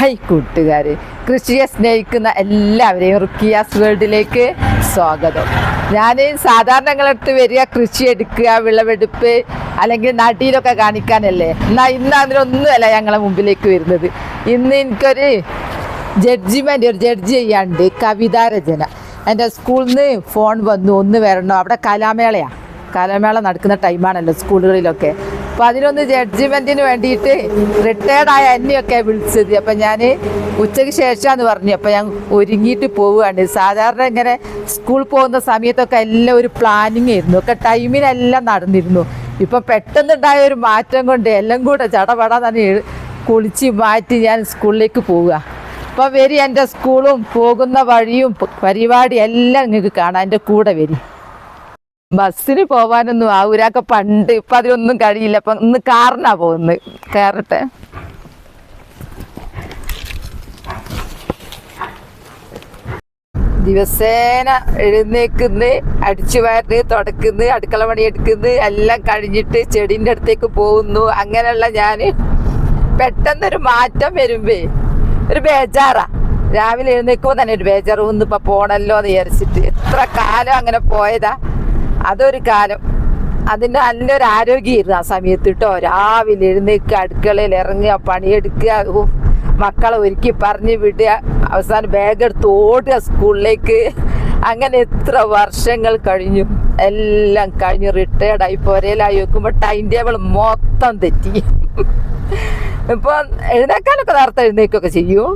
Hi കൂട്ടുകാരെ, കൃഷിയെ സ്നേഹിക്കുന്ന എല്ലാവരെയും റുക്കിയാസ് വേൾഡിലേക്ക് സ്വാഗതം. ഞാൻ സാധാരണ ഞങ്ങളടുത്ത് വരിക കൃഷി എടുക്കുക, വിളവെടുപ്പ് അല്ലെങ്കിൽ നടിയിലൊക്കെ കാണിക്കാനല്ലേ. ഇന്ന് അതിനൊന്നുമല്ല ഞങ്ങളെ മുമ്പിലേക്ക് വരുന്നത്. ഇന്ന് എനിക്കൊരു ഒരു ജഡ്ജ് ചെയ്യാണ്ട് കവിതാ രചന. എൻ്റെ സ്കൂളിൽ നിന്ന് ഫോൺ വന്നു, ഒന്ന് വരണം. അവിടെ കലാമേള നടക്കുന്ന ടൈമാണല്ലോ സ്കൂളുകളിലൊക്കെ. അപ്പോൾ അതിനൊന്ന് ജഡ്ജ്മെൻറ്റിന് വേണ്ടിയിട്ട് റിട്ടയർഡായ എന്നെയൊക്കെ വിളിച്ചത്. അപ്പം ഞാൻ ഉച്ചയ്ക്ക് ശേഷമാണെന്ന് പറഞ്ഞു. അപ്പോൾ ഞാൻ ഒരുങ്ങിയിട്ട് പോവുകയാണ്. സാധാരണ ഇങ്ങനെ സ്കൂൾ പോകുന്ന സമയത്തൊക്കെ എല്ലാം ഒരു പ്ലാനിങ് ആയിരുന്നു, ഒക്കെ ടൈമിനെല്ലാം നടന്നിരുന്നു. ഇപ്പം പെട്ടെന്നുണ്ടായ ഒരു മാറ്റം കൊണ്ട് എല്ലാം കൂടെ ചടപടാൻ തന്നെ കുളിച്ച് മാറ്റി ഞാൻ സ്കൂളിലേക്ക് പോവുക. അപ്പോൾ വരി, എൻ്റെ സ്കൂളും പോകുന്ന വഴിയും പരിപാടി എല്ലാം നിങ്ങൾക്ക് കാണാം. എൻ്റെ കൂടെ വരി. ബസ്സിന് പോകാനൊന്നും ആവൂരൊക്കെ പണ്ട്, ഇപ്പം അതിനൊന്നും കഴിയില്ല. അപ്പം ഇന്ന് കാറിനാ പോകുന്നത്. കയറട്ടെ. ദിവസേന എഴുന്നേൽക്കുന്നു, അടിച്ചു വാരുന്നു, തുടക്കുന്നു, അടുക്കള പണി എടുക്കുന്നു, എല്ലാം കഴിഞ്ഞിട്ട് ചെടീൻ്റെ അടുത്തേക്ക് പോകുന്നു. അങ്ങനെയുള്ള ഞാൻ പെട്ടെന്നൊരു മാറ്റം വരുമ്പേ ഒരു ബേജാറാ. രാവിലെ എഴുന്നേൽക്കുമ്പോൾ തന്നെ ഒരു ബേജാറ്, ഒന്നിപ്പോൾ പോകണല്ലോ എന്ന് വിചാരിച്ചിട്ട്. എത്ര കാലം അങ്ങനെ പോയതാ. അതൊരു കാലം. അതിൻ്റെ നല്ലൊരു ആരോഗ്യമായിരുന്നു ആ സമയത്ത് കേട്ടോ. രാവിലെ എഴുന്നേൽക്കുക, അടുക്കളയിൽ ഇറങ്ങുക, പണിയെടുക്കുക, മക്കളെ ഒരുക്കി പറഞ്ഞ് വിടുക, അവസാനം ബാഗെടുത്ത് ഓടുക സ്കൂളിലേക്ക്. അങ്ങനെ എത്ര വർഷങ്ങൾ കഴിഞ്ഞു. എല്ലാം കഴിഞ്ഞ് റിട്ടയർഡായി പുരയിലായി വെക്കുമ്പോൾ ടൈം ടേബിൾ മൊത്തം തെറ്റി. ഇപ്പോൾ എഴുന്നേക്കാനൊക്കെ നേരത്തെ എഴുന്നേക്കൊക്കെ ചെയ്യും.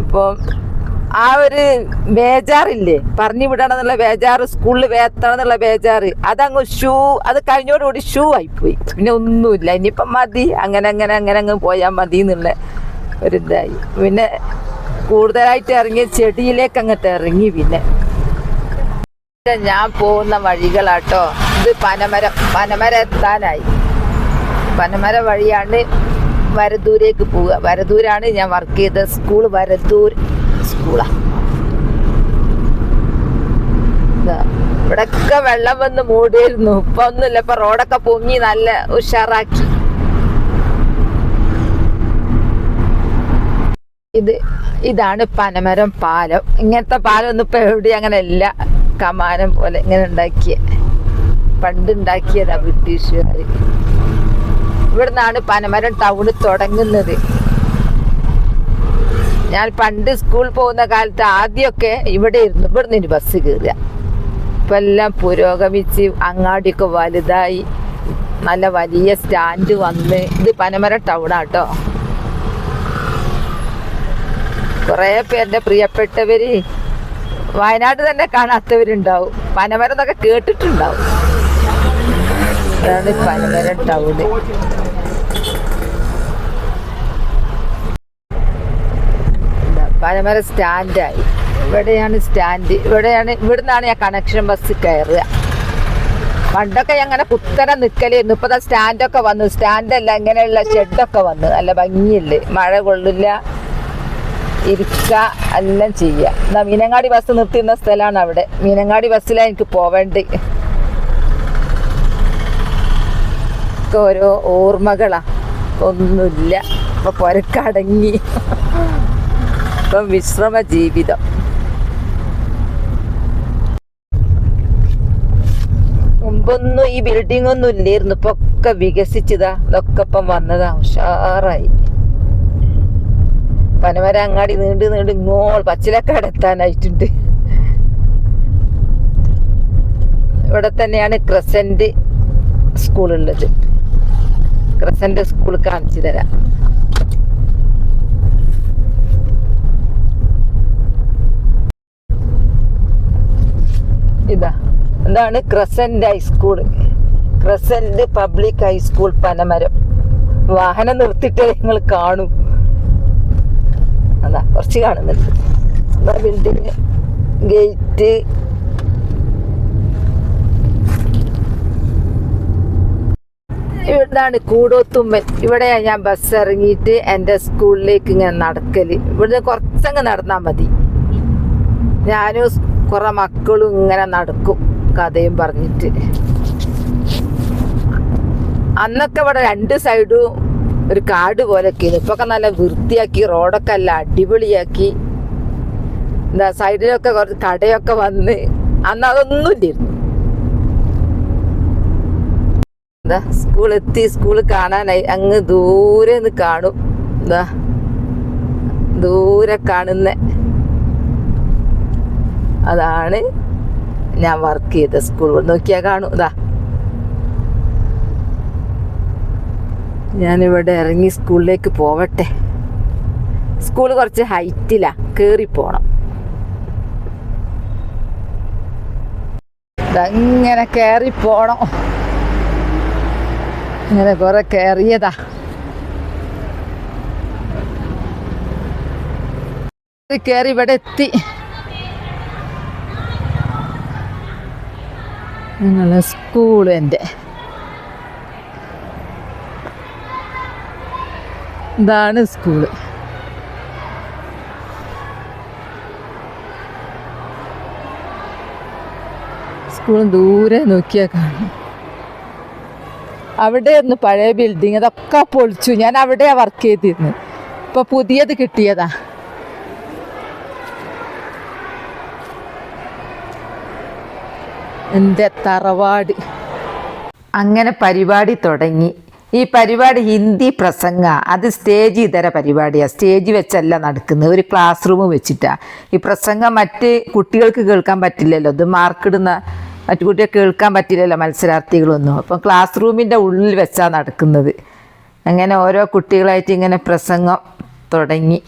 ഇപ്പോൾ ആ ഒരു ബേജാറില്ലേ, പറഞ്ഞു വിടണം എന്നുള്ള ബേജാറ്, സ്കൂളിൽ വേത്തണം എന്നുള്ള ബേജാറ്, അതങ്ങ് അത് കഴിഞ്ഞോടുകൂടി ആയിപ്പോയി. പിന്നെ ഒന്നുമില്ല, ഇനിയിപ്പം മതി, അങ്ങനെ അങ്ങ് പോയാൽ മതി എന്നുള്ള ഒരിതായി. പിന്നെ കൂടുതലായിട്ട് ഇറങ്ങി ചെടിയിലേക്ക് അങ്ങോട്ട് ഇറങ്ങി. പിന്നെ ഞാൻ പോകുന്ന വഴികളാട്ടോ ഇത്. പനമരം എത്താനായി. പനമര വഴിയാണ് വരദൂരേക്ക് പോവുക. വരദൂരാണ് ഞാൻ വർക്ക് ചെയ്ത സ്കൂൾ. വരദൂർ സ്കൂളാ. ഇവിടൊക്കെ വെള്ളം വന്ന് മൂടിയിരുന്നു. ഇപ്പൊ ഒന്നുമില്ല, ഇപ്പൊ റോഡൊക്കെ പൊങ്ങി നല്ല ഉഷാറാക്കി. ഇതാണ് പനമരം പാലം. ഇങ്ങനത്തെ പാലം ഒന്നും ഇപ്പൊ എവിടെ അങ്ങനെ ഇല്ല. കമാനം പോലെ ഇങ്ങനെ പണ്ട് ഉണ്ടാക്കിയതാ ബ്രിട്ടീഷുകാർ. ഇവിടുന്നാണ് പനമരം ടൗണ് തുടങ്ങുന്നത്. ഞാൻ പണ്ട് സ്കൂൾ പോകുന്ന കാലത്ത് ആദ്യമൊക്കെ ഇവിടെ ഇരുന്നു. ഇവിടുന്ന് ബസ് കയറുക. ഇപ്പം എല്ലാം പുരോഗമിച്ച് അങ്ങാടിയൊക്കെ വലുതായി, നല്ല വലിയ സ്റ്റാൻഡ് വന്ന്. ഇത് പനമരം ടൗണാട്ടോ. കുറേ പേരുടെ പ്രിയപ്പെട്ടവര് വയനാട് തന്നെ കാണാത്തവരുണ്ടാവും, പനമരം എന്നൊക്കെ കേട്ടിട്ടുണ്ടാവും. അതാണ് പനമരം ടൗണ്. പനമരം സ്റ്റാൻഡായി. ഇവിടെയാണ് സ്റ്റാൻഡ്. ഇവിടുന്നാണ് ഞാൻ കണക്ഷൻ ബസ് കയറുക. പണ്ടൊക്കെ അങ്ങനെ കുത്തനെ നിൽക്കലായിരുന്നു. ഇപ്പം സ്റ്റാൻഡൊക്കെ വന്നു. സ്റ്റാൻഡല്ല, ഇങ്ങനെയുള്ള ഷെഡൊക്കെ വന്നു. നല്ല ഭംഗിയില്ലേ, മഴ കൊള്ളില്ല, ഇരിക്കുക, എല്ലാം ചെയ്യുക. എന്നാ മീനങ്ങാടി ബസ് നിർത്തിയിരുന്ന സ്ഥലമാണ് അവിടെ. മീനങ്ങാടി ബസ്സിലാണ് എനിക്ക് പോവേണ്ടത്. ഓരോ ഓർമ്മകളാ. ഒന്നുമില്ല, ഇപ്പൊ പുരക്കടങ്ങി. ഇപ്പം വിശ്രമ ജീവിതം. മുമ്പൊന്നും ഈ ബിൽഡിംഗ് ഒന്നും ഇല്ലായിരുന്നു. ഇപ്പൊ ഒക്കെ വികസിച്ചതാ. ഇതൊക്കെ ഇപ്പം വന്നതാ, ഉഷാറായി. പനമര അങ്ങാടി നീണ്ട് പച്ചിലക്കാട് എത്താനായിട്ടുണ്ട്. ഇവിടെ തന്നെയാണ് ക്രസന്റ് സ്കൂളുള്ളത്. ക്രസന്റ് സ്കൂൾ കാണിച്ചു തരാം. എന്താണ് crescent high school, crescent public high school Panamaram. വാഹനം നിർത്തിയിട്ട് നിങ്ങൾ കാണും. അതാ കുറച്ച് കാണുന്നുണ്ട്. Building, gate. ഇവിടുന്നാണ് കൂടോത്തുമ്മൽ. ഇവിടെയാണ് ഞാൻ ബസ് ഇറങ്ങിയിട്ട് എൻ്റെ സ്കൂളിലേക്ക് ഇങ്ങനെ നടക്കല്. ഇവിടുന്ന് കുറച്ചങ്ങ് നടന്നാൽ മതി. ഞാനും കുറെ മക്കളും ഇങ്ങനെ നടക്കും, കഥയും പറഞ്ഞിട്ട്. അന്നൊക്കെ ഇവിടെ രണ്ട് സൈഡും ഒരു കാട് പോലൊക്കെ ഇപ്പൊക്കെ നല്ല വൃത്തിയാക്കി റോഡൊക്കെ അല്ല അടിപൊളിയാക്കി. എന്താ സൈഡിലൊക്കെ കുറച്ച് കടയൊക്കെ വന്ന്. അന്ന് അതൊന്നും ഇല്ലായിരുന്നു. എന്താ സ്കൂളെത്തി. സ്കൂള് കാണാനായി. അങ്ങ് ദൂരെ നിന്ന് കാണും. എന്താ ദൂരെ കാണുന്ന അതാണ് ഞാൻ വർക്ക് ചെയ്ത സ്കൂൾ. നോക്കിയാ കാണും. ഇതാ ഞാനിവിടെ ഇറങ്ങി സ്കൂളിലേക്ക് പോവട്ടെ. സ്കൂൾ കുറച്ച് ഹൈറ്റിലാ, കേറി പോണം. ഇതങ്ങനെ കയറി പോണം. ഇങ്ങനെ കുറെ കയറിയതാ. കയറി ഇവിടെ എത്തി. ഞങ്ങളെ സ്കൂൾ എൻ്റെ ഇതാണ് സ്കൂള്. സ്കൂളും ദൂരെ നോക്കിയാൽ കാണും. അവിടെ ഒന്ന് പഴയ ബിൽഡിങ്, അതൊക്കെ പൊളിച്ചു. ഞാൻ അവിടെയാണ് വർക്ക് ചെയ്തിരുന്നു. ഇപ്പൊ പുതിയത് കിട്ടിയതാ. എൻ്റെ തറവാട്. അങ്ങനെ പരിപാടി തുടങ്ങി. ഈ പരിപാടി ഹിന്ദി പ്രസംഗ. അത് സ്റ്റേജ് ഇതര പരിപാടിയാണ്. സ്റ്റേജ് വെച്ചല്ല നടക്കുന്നത്, ഒരു ക്ലാസ് റൂം വെച്ചിട്ടാണ് ഈ പ്രസംഗം. മറ്റ് കുട്ടികൾക്ക് കേൾക്കാൻ പറ്റില്ലല്ലോ, ഇത് മാർക്കിടുന്ന മറ്റു കുട്ടികൾക്ക് കേൾക്കാൻ പറ്റില്ലല്ലോ മത്സരാർത്ഥികളൊന്നും. അപ്പം ക്ലാസ് റൂമിൻ്റെ ഉള്ളിൽ വെച്ചാണ് നടക്കുന്നത്. അങ്ങനെ ഓരോ കുട്ടികളായിട്ട് ഇങ്ങനെ പ്രസംഗം തുടങ്ങി.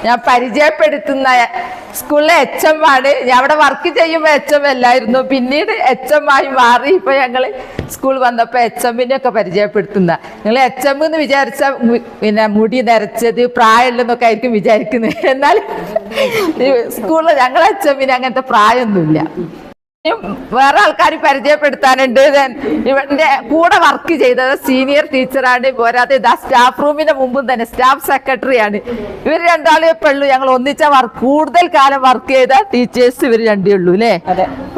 ഞാൻ പരിചയപ്പെടുത്തുന്ന സ്കൂളിലെ HM ആണ്. ഞാൻ അവിടെ വർക്ക് ചെയ്യുമ്പോൾ HM അല്ലായിരുന്നു, പിന്നീട് HM ആയി മാറി. ഇപ്പൊ ഞങ്ങള് സ്കൂൾ വന്നപ്പോ HM ഒക്കെ പരിചയപ്പെടുത്തുന്ന. നിങ്ങൾ HM എന്ന് വിചാരിച്ച പിന്നെ മുടി നരച്ചത് പ്രായമുള്ളതെന്നൊക്കെ ആയിരിക്കും വിചാരിക്കുന്നത്. എന്നാൽ സ്കൂളിൽ ഞങ്ങളെ HM അങ്ങനത്തെ പ്രായമൊന്നുമില്ല. വേറെ ആൾക്കാർ പരിചയപ്പെടുത്താനുണ്ട്. ഇവന്റെ കൂടെ വർക്ക് ചെയ്തത് സീനിയർ ടീച്ചറാണ്. പോരാതെ ഇതാ സ്റ്റാഫ് റൂമിന്റെ മുമ്പും തന്നെ സ്റ്റാഫ് സെക്രട്ടറിയാണ്. ഇവർ രണ്ടാളേ ഉള്ളൂ ഞങ്ങൾ ഒന്നിച്ച കൂടുതൽ കാലം വർക്ക് ചെയ്ത ടീച്ചേഴ്സ് ഇവർ രണ്ടേ ഉള്ളൂ അല്ലേ.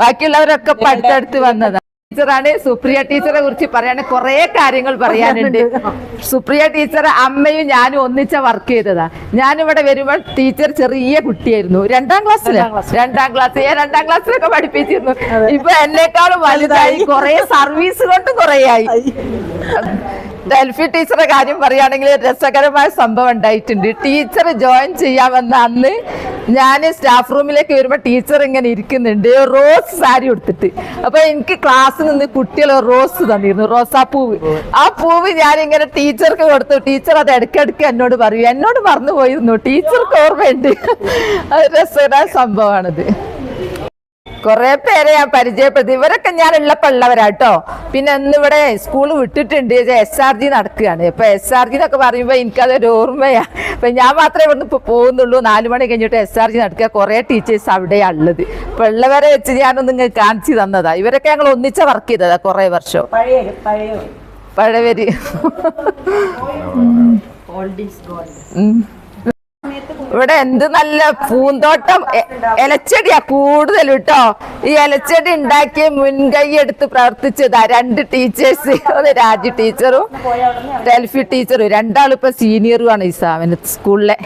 ബാക്കിയുള്ളവരൊക്കെ പഠിച്ചെടുത്ത് വന്നതാണ്. ടീച്ചറാണ്. സുപ്രിയ ടീച്ചറെ കുറിച്ച് പറയാൻ കുറെ കാര്യങ്ങൾ പറയാനുണ്ട്. സുപ്രിയ ടീച്ചർ അമ്മയും ഞാനും ഒന്നിച്ച വർക്ക് ചെയ്തതാ. ഞാനിവിടെ വരുമ്പോൾ ടീച്ചർ ചെറിയ കുട്ടിയായിരുന്നു. രണ്ടാം ക്ലാസ്സിലൊക്കെ പഠിപ്പിച്ചിരുന്നു. ഇപ്പൊ എന്നെക്കാളും വലുതായി. കുറെ സർവീസ് കൊണ്ട് കുറേയായി. ഡെൽഫി ടീച്ചറെ കാര്യം പറയുകയാണെങ്കിൽ രസകരമായ സംഭവം ഉണ്ടായിട്ടുണ്ട്. ടീച്ചർ ജോയിൻ ചെയ്യാമെന്ന അന്ന് ഞാൻ സ്റ്റാഫ് റൂമിലേക്ക് വരുമ്പോൾ ടീച്ചർ ഇങ്ങനെ ഇരിക്കുന്നുണ്ട് റോസ് സാരി ഉടുത്തിട്ട്. അപ്പൊ എനിക്ക് ക്ലാസ്സിൽ നിന്ന് കുട്ടികൾ റോസ് തന്നിരുന്നു, റോസാപ്പൂവ്. ആ പൂവ് ഞാനിങ്ങനെ ടീച്ചർക്ക് കൊടുത്തു. ടീച്ചർ അത് ഇടയ്ക്കിടയ്ക്ക് എന്നോട് പറയും. എന്നോട് മറന്നു പോയിരുന്നു, ടീച്ചർക്ക് ഓർമ്മയുണ്ട്. അത് രസകരമായ സംഭവമാണിത്. കുറെ പേരെ ഞാൻ പരിചയപ്പെടുത്തി. ഇവരൊക്കെ ഞാൻ ഉള്ളവരാട്ടോ. പിന്നെ ഇന്നിവിടെ സ്കൂൾ വിട്ടിട്ടുണ്ട്, SRG നടക്കുകയാണ്. ഇപ്പൊ SRG എന്നൊക്കെ പറയുമ്പോ എനിക്കതൊരു ഓർമ്മയാ. അപ്പൊ ഞാൻ മാത്രമേ ഇവിടുന്ന് ഇപ്പൊ പോകുന്നുള്ളൂ. 4 മണി കഴിഞ്ഞിട്ട് SRG നടക്കുക. കുറെ ടീച്ചേഴ്സ് അവിടെയാ ഉള്ളത്. ഇപ്പൊ ഉള്ളവരെ വെച്ച് ഞാനൊന്ന് ഇങ്ങനെ കാണിച്ചു തന്നതാ. ഇവരൊക്കെ ഞങ്ങൾ ഒന്നിച്ച വർക്ക് ചെയ്തതാ കുറെ വർഷം. പഴയവര് ഇവിടെ എന്ത് നല്ല പൂന്തോട്ടം. ഇലച്ചെടിയാ കൂടുതൽ കേട്ടോ. ഈ ഇലച്ചെടി ഉണ്ടാക്കിയ മുൻകൈ എടുത്ത് പ്രവർത്തിച്ചതാ 2 ടീച്ചേഴ്സ്. അത് രാജി ടീച്ചറും ഡെൽഫി ടീച്ചറും. രണ്ടാളും ഇപ്പൊ സീനിയറുമാണ് ഈ സ്കൂളിലെ.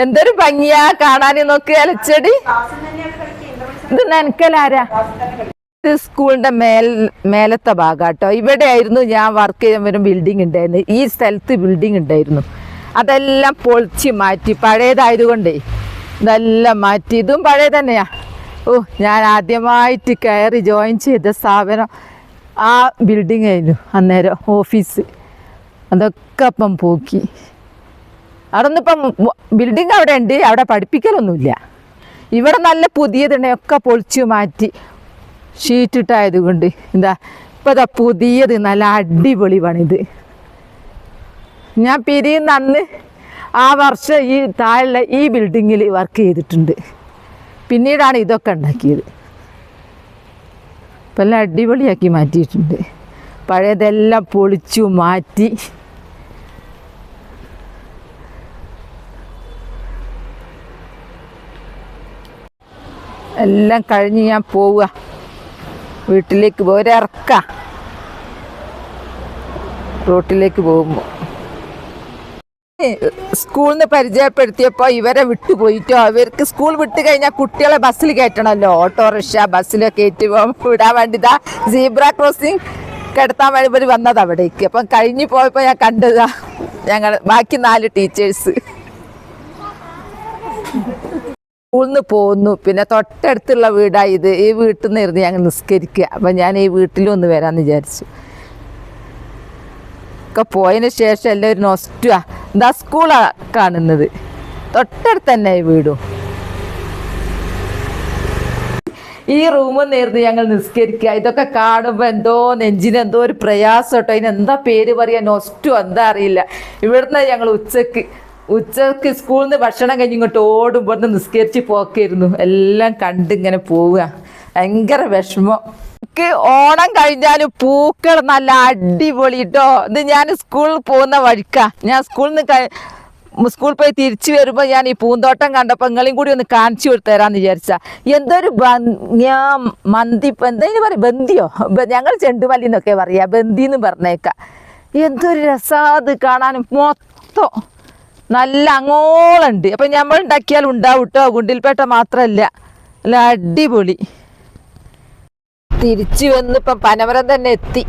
എന്തൊരു ഭംഗിയാ കാണാൻ. നോക്ക് ഇലച്ചെടി. ഇത് നനക്കലാരാ? ഇത് സ്കൂളിന്റെ മേലത്തെ ഭാഗാട്ടോ. ഇവിടെ ആയിരുന്നു ഞാൻ വർക്ക് ചെയ്യാൻ വരും ബിൽഡിംഗ് ഉണ്ടായിരുന്നു. ഈ സ്ഥലത്ത് ബിൽഡിംഗ് ഉണ്ടായിരുന്നു. അതെല്ലാം പൊളിച്ച് മാറ്റി. പഴയതായതുകൊണ്ടേ ഇതെല്ലാം മാറ്റി. ഇതും പഴയ തന്നെയാ. ഞാൻ ആദ്യമായിട്ട് കയറി ജോയിൻ ചെയ്ത സ്ഥാപനം ആ ബിൽഡിംഗ് ആയിരുന്നു അന്നേരം. ഓഫീസ് അതൊക്കെ അപ്പം പോക്കി. അവിടെ ഒന്നിപ്പം ബിൽഡിംഗ് അവിടെ ഉണ്ട്, അവിടെ പഠിപ്പിക്കലൊന്നുമില്ല. ഇവിടെ നല്ല പുതിയതുണ്ടെങ്കിൽ പൊളിച്ചു മാറ്റി ഷീറ്റിട്ടായത് കൊണ്ട്. എന്താ ഇപ്പം ഇതാ പുതിയത് നല്ല അടിപൊളി പണിത്. ഞാൻ പിരിയുന്ന അന്ന് ആ വർഷം ഈ താഴെ ഈ ബിൽഡിങ്ങിൽ വർക്ക് ചെയ്തിട്ടുണ്ട്. പിന്നീടാണ് ഇതൊക്കെ ഉണ്ടാക്കിയത്. ഇപ്പം എല്ലാം അടിപൊളിയാക്കി മാറ്റിയിട്ടുണ്ട്. പഴയതെല്ലാം പൊളിച്ചു മാറ്റി. എല്ലാം കഴിഞ്ഞ് ഞാൻ പോവുക വീട്ടിലേക്ക്. ഒരിറക്ക റോട്ടിലേക്ക് പോകുമ്പോൾ. സ്കൂളിൽ നിന്ന് പരിചയപ്പെടുത്തിയപ്പോൾ ഇവരെ വിട്ടുപോയിട്ടോ. അവർക്ക് സ്കൂൾ വിട്ട് കഴിഞ്ഞാൽ കുട്ടികളെ ബസ്സിൽ കയറ്റണമല്ലോ, ഓട്ടോറിക്ഷ ബസ്സിലൊക്കെ വിടാൻ വേണ്ടിതാ സീബ്ര ക്രോസിങ് കിടത്താൻ വേണ്ടി ഇവർ വന്നത് അവിടേക്ക്. അപ്പം കഴിഞ്ഞു പോയപ്പോൾ ഞാൻ കണ്ടതാ ഞങ്ങൾ ബാക്കി 4 ടീച്ചേഴ്സ് സ്കൂളിൽ നിന്ന് പോന്നു. പിന്നെ തൊട്ടടുത്തുള്ള വീടാണ് ഇത്. ഈ വീട്ടിൽ നിന്നായിരുന്നു ഞങ്ങൾ നിസ്കരിക്കുക. അപ്പം ഞാൻ ഈ വീട്ടിലൊന്ന് വരാമെന്ന് വിചാരിച്ചു. ഒക്കെ പോയതിന് ശേഷം എല്ലാവരും നൊസ്റ്റുവാ. എന്താ സ്കൂളാണ് കാണുന്നത്, തൊട്ടടുത്ത് തന്നെ ഈ വീടും. ഈ റൂമിൽ നിന്നായിരുന്നു ഞങ്ങൾ നിസ്കരിക്കുക. ഇതൊക്കെ കാണുമ്പോൾ എന്തോ നെഞ്ചിന് എന്തോ ഒരു പ്രയാസം കേട്ടോ. അതിനെന്താ പേര് പറയുക, നൊസ്റ്റു എന്താ അറിയില്ല. ഇവിടുന്ന് ഞങ്ങൾ ഉച്ചക്ക് സ്കൂളിൽ നിന്ന് ഭക്ഷണം കഴിഞ്ഞ് ഇങ്ങോട്ട് ഓടുമ്പോൾ നിസ്കരിച്ച് പോക്കായിരുന്നു. എല്ലാം കണ്ടിങ്ങനെ പോവുക. ഭയങ്കര വിഷമം. എനിക്ക് ഓണം കഴിഞ്ഞാലും പൂക്കൾ നല്ല അടിപൊളി കേട്ടോ. ഇത് ഞാൻ സ്കൂളിൽ പോകുന്ന വഴിക്കാ. ഞാൻ സ്കൂളിൽ പോയി തിരിച്ചു വരുമ്പോൾ ഞാൻ ഈ പൂന്തോട്ടം കണ്ടപ്പോൾ നിങ്ങളെയും കൂടി ഒന്ന് കാണിച്ചു കൊടുത്തരാന്ന് വിചാരിച്ചാ. എന്തൊരു ഞാൻ മന്തി എന്തായാലും പറയാം, ബന്ദിയോ, ഞങ്ങൾ ചെണ്ടുമല്ലി എന്നൊക്കെ പറയാ, ബന്ദി എന്ന് പറഞ്ഞേക്കാം. എന്തൊരു രസാത് കാണാനും. മൊത്തം നല്ല അങ്ങോളുണ്ട്. അപ്പം നമ്മൾ ഉണ്ടാക്കിയാലും ഉണ്ടാവും കേട്ടോ. ഗുണ്ടിൽപേട്ട മാത്രമല്ല, നല്ല അടിപൊളി. തിരിച്ചു വന്നിപ്പം പനമരം തന്നെ എത്തി.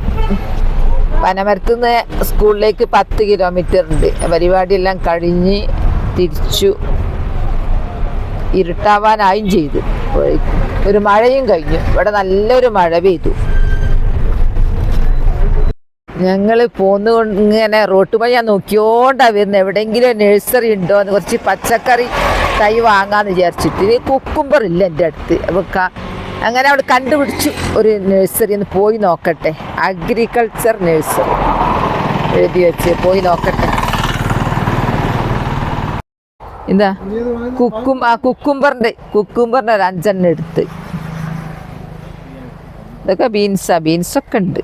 പനമരത്തു നിന്ന് സ്കൂളിലേക്ക് 10 കിലോമീറ്റർ ഉണ്ട്. പരിപാടിയെല്ലാം കഴിഞ്ഞ് തിരിച്ചു. ഇരുട്ടാവാനായും ചെയ്തു. ഒരു മഴയും കഴിഞ്ഞു. ഇവിടെ നല്ലൊരു മഴ പെയ്തു. ഞങ്ങൾ പോന്നുകൊണ്ട് ഇങ്ങനെ റോട്ടുമായി ഞാൻ നോക്കിയോണ്ടാ വരുന്നത്, എവിടെയെങ്കിലും നഴ്സറി ഉണ്ടോ എന്ന്. കുറച്ച് പച്ചക്കറി തൈ വാങ്ങാന്ന് വിചാരിച്ചിട്ട്. ഇനി കുക്കുംബർ ഇല്ല എൻ്റെ അടുത്ത്. അപ്പോൾ അങ്ങനെ അവിടെ കണ്ടുപിടിച്ചു ഒരു നഴ്സറി. ഒന്ന് പോയി നോക്കട്ടെ. അഗ്രികൾച്ചർ നഴ്സറി എഴുതി വെച്ച് പോയി നോക്കട്ടെ. എന്താ കുക്കുംബറിൻ്റെ ഒരു 5 എണ്ണം എടുത്ത്. ഇതൊക്കെ ബീൻസൊക്കെ ഉണ്ട്,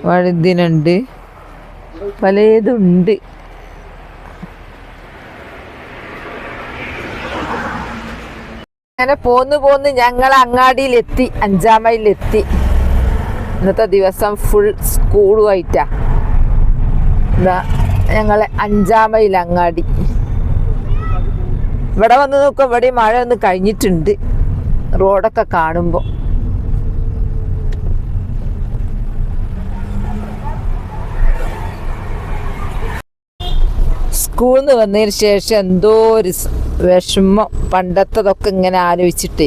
വഴുതിനുണ്ട്, പലതുണ്ട്. അങ്ങനെ പോന്ന് ഞങ്ങൾ അങ്ങാടിയിലെത്തി, 5-ാം മൈലിലെത്തി. ഇന്നത്തെ ദിവസം ഫുൾ സ്കൂളുമായിട്ടാ. ഞങ്ങൾ 5-ാം മൈൽ അങ്ങാടി. ഇവിടെ വന്ന് നോക്കുക, ഇവിടെ മഴ ഒന്ന് കഴിഞ്ഞിട്ടുണ്ട് റോഡൊക്കെ കാണുമ്പോൾ. സ്കൂളിൽ നിന്ന് വന്നതിന് ശേഷം എന്തോ ഒരു വിഷമം. പണ്ടത്തതൊക്കെ ഇങ്ങനെ ആലോചിച്ചിട്ടേ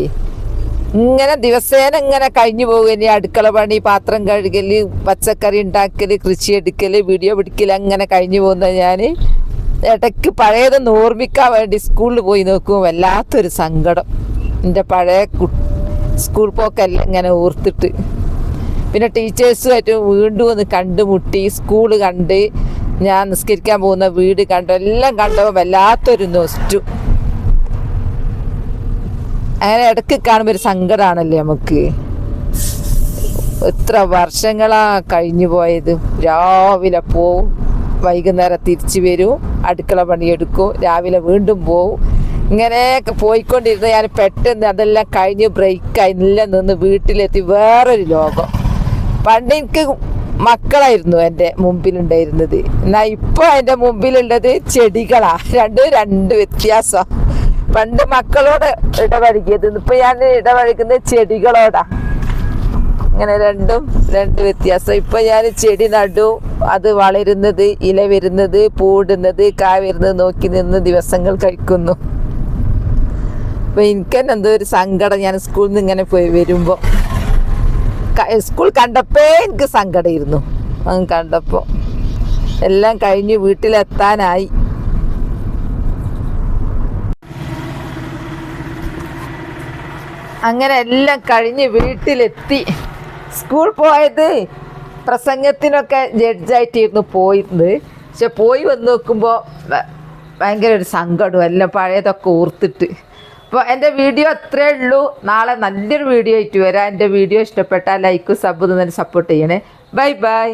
ഇങ്ങനെ ദിവസേന ഇങ്ങനെ കഴിഞ്ഞു പോകുക. അടുക്കള പണി, പാത്രം കഴുകൽ, പച്ചക്കറി ഉണ്ടാക്കൽ, കൃഷി എടുക്കൽ, വീഡിയോ പിടിക്കൽ, അങ്ങനെ കഴിഞ്ഞു പോകുന്ന ഞാൻ ഇടയ്ക്ക് പഴയതൊന്ന് ഓർമ്മിക്കാൻ വേണ്ടി സ്കൂളിൽ പോയി നോക്കും. വല്ലാത്തൊരു സങ്കടം. എൻ്റെ പഴയ സ്കൂൾ പോക്കെല്ലാം ഇങ്ങനെ ഓർത്തിട്ട്. പിന്നെ ടീച്ചേഴ്സുമായിട്ട് വീണ്ടും ഒന്ന് കണ്ടുമുട്ടി. സ്കൂള് കണ്ട്, ഞാൻ നിസ്കരിക്കാൻ പോകുന്ന വീട് കണ്ടു, എല്ലാം കണ്ടപ്പോൾ വല്ലാത്തൊരു നൊസ്റ്റു. അങ്ങനെ ഇടയ്ക്ക് കാണുമ്പോൾ ഒരു സങ്കടമാണല്ലേ നമുക്ക്. എത്ര വർഷങ്ങളാ കഴിഞ്ഞു പോയത്. രാവിലെ പോവും, വൈകുന്നേരം തിരിച്ചു വരും, അടുക്കള പണിയെടുക്കും, രാവിലെ വീണ്ടും പോവും. ഇങ്ങനെയൊക്കെ പോയിക്കൊണ്ടിരുന്ന ഞാൻ പെട്ടെന്ന് അതെല്ലാം കഴിഞ്ഞ് ബ്രേക്കായി നിന്ന് വീട്ടിലെത്തി. വേറൊരു ലോകം. പണ്ട് എനിക്ക് മക്കളായിരുന്നു എൻ്റെ മുമ്പിലുണ്ടായിരുന്നത്. എന്നാൽ ഇപ്പോൾ എൻ്റെ മുമ്പിലുള്ളത് ചെടികളാ. രണ്ട് വ്യത്യാസം. പണ്ട് മക്കളോട് ഇടപഴകിയത്, ഇപ്പൊ ഞാൻ ഇടപഴകുന്നത് ചെടികളോടാ. ഇങ്ങനെ രണ്ട് വ്യത്യാസം. ഇപ്പൊ ഞാൻ ചെടി നടും, അത് വളരുന്നത്, ഇല വരുന്നത്, പൂടുന്നത്, കായ വരുന്നത് നോക്കി നിന്ന് ദിവസങ്ങൾ കഴിക്കുന്നു. അപ്പൊ എനിക്ക് തന്നെ എന്തോ ഒരു സങ്കടം. ഞാൻ സ്കൂളിൽ നിന്ന് ഇങ്ങനെ പോയി വരുമ്പോ, സ്കൂൾ കണ്ടപ്പോ എനിക്ക് സങ്കടമായിരുന്നു. കണ്ടപ്പോ എല്ലാം കഴിഞ്ഞ് വീട്ടിലെത്താനായി. അങ്ങനെ എല്ലാം കഴിഞ്ഞ് വീട്ടിലെത്തി. സ്കൂൾ പോയത് പ്രസംഗത്തിനൊക്കെ ജഡ്ജായിട്ടിരുന്നു പോയിരുന്നത്. പക്ഷെ പോയി വന്ന് നോക്കുമ്പോൾ ഭയങ്കര ഒരു സങ്കടം, എല്ലാം പഴയതൊക്കെ ഓർത്തിട്ട്. അപ്പോൾ എൻ്റെ വീഡിയോ അത്രയേ ഉള്ളൂ. നാളെ നല്ലൊരു വീഡിയോ ആയിട്ട് വരാം. എൻ്റെ വീഡിയോ ഇഷ്ടപ്പെട്ടാൽ ലൈക്കും സബ് തന്നെ സപ്പോർട്ട് ചെയ്യണേ. Bye bye.